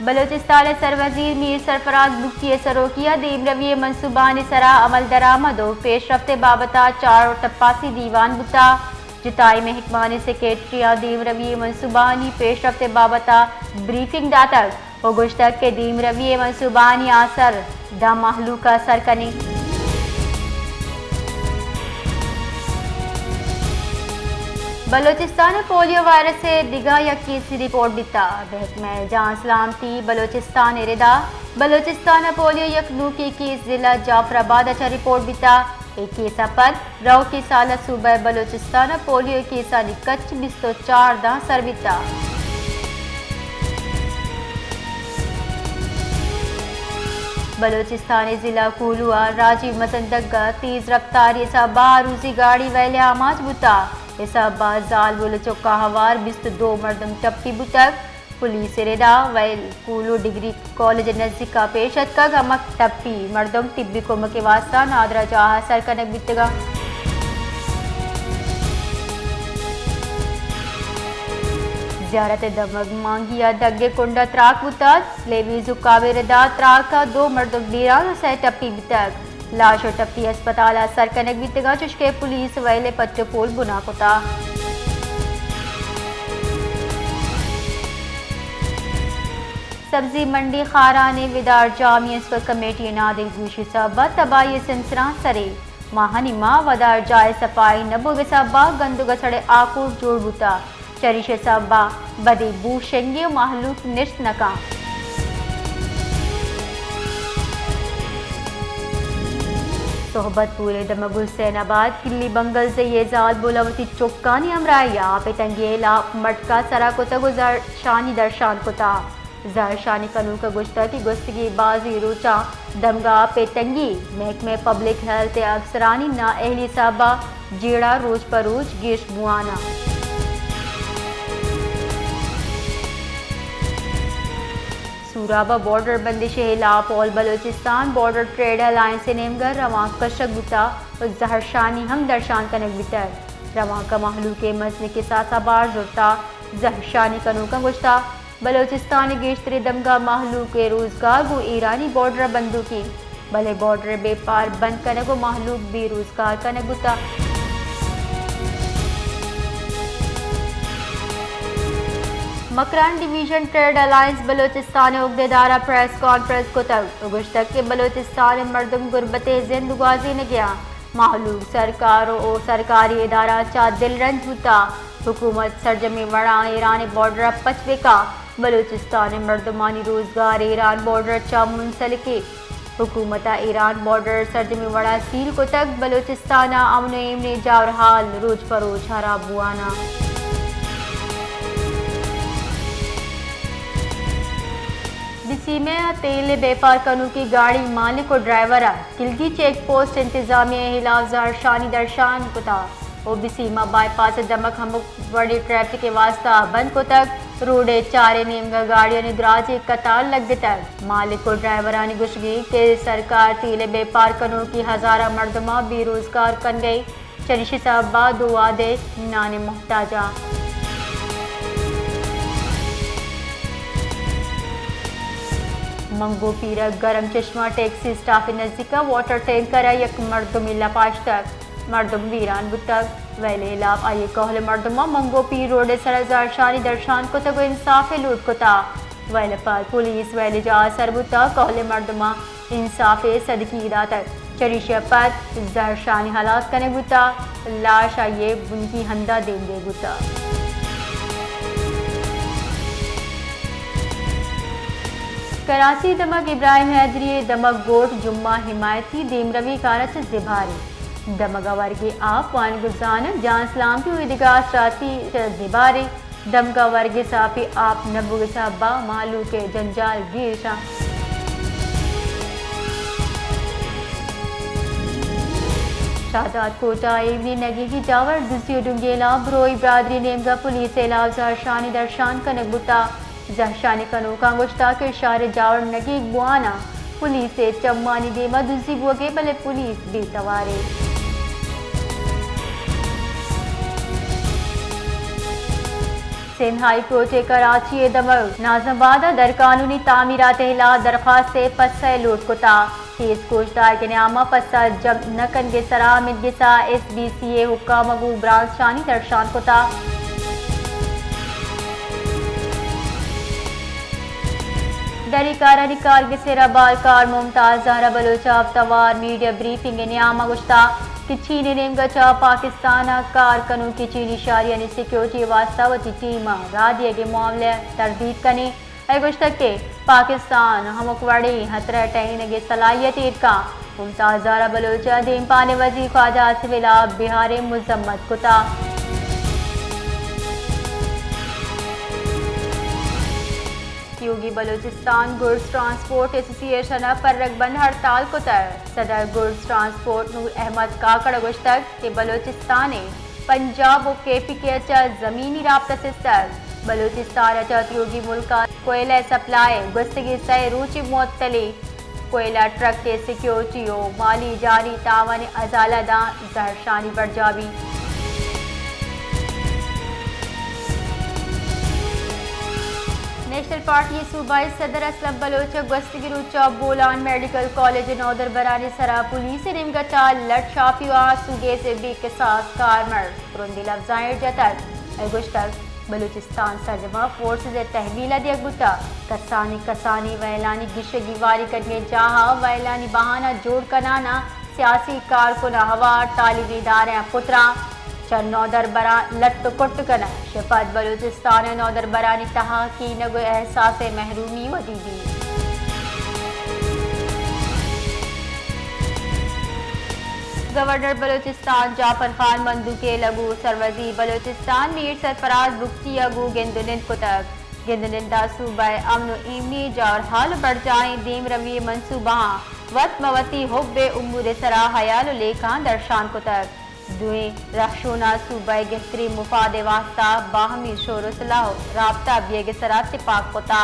बलोचिस्तान सरवजीर मीर सरफराज बुक्की सरोकिया दीम रवी मनसूबान सरा अमल दरामदो पेशरफ्त बाबता 488 दीवान बुता जुताई में हिकमानी सेक्रेटरिया दीम रवी मनसूबानी पेशरफ्त बाबता ब्रीफिंग दातक और गुश्तक के दीम रवी मनसूबानी आसर दा महलूका सरकनी बलोचिस्तान पोलियो वायरस से दिगा यकीस रिपोर्ट बिता महकमा जान सलामती बलोचिस्तान इरदा बलोचिस्तान पोलियो यकनू की जिला जाफराबाद अच्छा रिपोर्ट बिता एक केसा पर रव की साल सूबह बलोचिस्तान पोलियो केसा निकच बिस्तो 4 दा सरबिता बलोचिस्तानी जिला कूलुआ राजीव मसंदगा तेज रफ्तारी सबा रूसी गाड़ी वैले आमाज बुता सबा जाल बोलो चौका हवार बिस्त 2 मर्दम टप्पी बुतक पुलिस रेदा वैल कूलू डिग्री कॉलेज नजदीक का पेशत का गमक टप्पी मर्दम तिब्बी को के वास्ता नादरा जहा सरकनक बितगा ज़ियारत दमग मांगिया दग्गे कुंडा त्राक बुतक लेवी जुकावे रेदा त्राक का 2 मर्दम डीरा से टप्पी बितक लाश और टप्पी अस्पताल सरकनक बितगा चुशके पुलिस वैले पच्चो पोल बुना कोता सब्जी मंडी खाराने विदार जामी कमेटी नादिल गुशी सबा तबाही सिंसरा सरे माहनिमा वदार जाय सफाई नबोगे सबा गंदुगा सड़े आकुर जोड़ बुता चरिशे सबा बदे बू शेंगे महलूक निश्त नका सोहबत पूरे दमग हुसैनाबाद किल्ली बंगल से ये जाल बोलावती चौकानी अमराया पेतंगेला मटका सरा कोता गुजर शानी दर्शान कोता जर शानी कनू का गुश्ता की गुस्तगी बाजी रोचा दमगा पेतंगी महकमे पब्लिक हेल्थ अफसरानी ना अहली साबा जेड़ा रोज पर रोज गिश बुआना सूराबा बॉर्डर बंदिश हिलाफ all Balochistan border trade alliance से नेमगर रवां कशक बुता और जहरशानी हम दर्शान कनक बितर रवां का महलू के मजने के साथ बार जुड़ता जहरशानी कनू का गुश्ता बलोचिस्तान गेश्तरे दमगा महलू के रोजगार वो ईरानी बॉर्डर बंदू की भले बॉर्डर बेपार बंद कनक वो महलूक बेरोजगार कनक बुता Makran division trade alliance Balochistan उगदेदारा प्रेस कॉन्फ्रेंस को तक के बलोचिस्तान मर्दम गुरबत जिंदगाजी ने गया माहलूक सरकारों और सरकारी इदारा चा दिलरंज बुता हुकूमत सरजमी वड़ा ईरान बॉर्डर पचवे का बलोचिस्तान मर्दमानी रोजगार ईरान बॉर्डर चा मुंसलिके हुकूमत ईरान बॉर्डर सरजमी वड़ा सील को तक बलोचिस्तान अमन ने जावरहाल रोज फरोज हरा बुआना बिसी में तेल बेपार कनू की गाड़ी मालिक और ड्राइवर किलगी चेक पोस्ट इंतजामिया हिलाफ शानी दर्शान कोता और बिसीमा बाईपास दमक हम बड़ी ट्रैफिक के वास्ता बंद को तक रोडे चारे नेमगा गाड़ियों ने दराज एक कतार लग तक मालिक और ड्राइवरानी गुशगी के सरकार तेल बेपार कनू की हजारा मर्दमा बेरोजगार कन गई चरिशी साहबा दुआ दे नाने मुहताजा मंगो पीरा गरम चश्मा टैक्सी स्टाफ नजदीक वाटर टैंकर यक मर्दम लापाश तक मर्दम वीरान बुतक वैले लाभ आये कहले मर्दमा मंगो पीर रोड सरजार शानी दर्शान को तक इंसाफ लूट को ता वैले पर पुलिस वैले जा सरबुता कहले मर्दमा इंसाफ सदकी दा तक चरिशे पर जरशानी हालात कने बुता लाश आये उनकी हंदा देंगे बुता कराची दमक इब्राहिम हैदरी दमक गोट जुम्मा हिमायती देमरवी कारच जिबारे दमगावर के आप वान गुजान जान सलाम की उदिगा शाती जिबारे दमगावर के साफी आप नबुग साहबा मालू के जंजाल गिरशा शादात कोटा एवनी नगी की जावर दुसियो डुंगेला ब्रोई ब्रादरी नेमगा पुलिस इलाव जरशानी दर्शान कनक बुता जहशानी कनो का गुश्ता के इशारे जावर नगी बुआना पुलिस से चम्मानी देमा दूसरी बुगे भले पुलिस बेसवारे सिंध हाई कोर्ट कराची दमर नाजमबाद दर कानूनी तामीरात हिला दरख्वास्त पस लूट कुता केस कोशदार के नामा पसा जब नकन के सरा मिदगिसा SBCA हुक्का मगू ब्रांच शानी दर्शान कुता दरी कारनी कारगिसेरा बालकार मुमताज जहरा बलोचा अफ्तवार मीडिया ब्रीफिंग नियामा गुश्ता कि चीनी नेमगचा पाकिस्तान कारकनों की चीनी शारियानी सिक्योरिटी वास्तवती टीम रादिया के मामले तरदीद कनी गुश्तक के पाकिस्तान हमकवाड़ी हतरा टहने के सलाहियत का मुमताज जहरा बलोचा दीम पाने वजी ख्वाजा सिविला बिहार मुजम्मत कुता योगी बलूचिस्तान गुड्स ट्रांसपोर्ट एसोसिएशन पर रगबंद हड़ताल को तर सदर गुड्स ट्रांसपोर्ट नूर अहमद काकड़ गुश्तक के बलूचिस्तान पंजाब और KP के अच्छा जमीनी राब्ता सिस्तर बलूचिस्तान अच्छा योगी मुल्क कोयला सप्लाई गुस्तगी से रुचि मुअत्तली कोयला ट्रक के सिक्योरिटी और माली जारी तावन अजालदा जहरशानी बरजाबी नेशनल पार्टी सूबाई सदर असलम बलोच गस्तगिरुचा बोलान मेडिकल कॉलेज नौदर बरानी सरा पुलिस निमगचा लट शाफिया सूगे से बेकसास कारमर पुरंदी लफ्जायर जतर गुश्तक बलूचिस्तान सरजमा फोर्सेज तहवीला दिया गुता कसानी वैलानी गिशगी वारी करने जहा वैलानी बहाना जोड़ कनाना सियासी कारकुन हवा तालिबी इदारे पुत्रा नौदर बरा लट कुट कना शफत बलूचिस्तान नौदर बरानी तहा की नगो एहसास महरूमी वदीदी गवर्नर बलूचिस्तान जाफर खान मंदू के लगू सरवजी बलूचिस्तान मीर सरफराज बुख्ती अगू गिंदुनिंद कुतक गिंदुनिंदा सूबा अमन इमनी जौर हाल बढ़ जाए दीम रवी मनसूबा वत मवती हुब्बे उम्मुर सरा हयाल लेखा दर्शान कुतक दुए रखशोना सूबाई गहतरी मुफाद वास्ता बाहमी शोर सलाह राबता बियगे सरा तिपाक कोता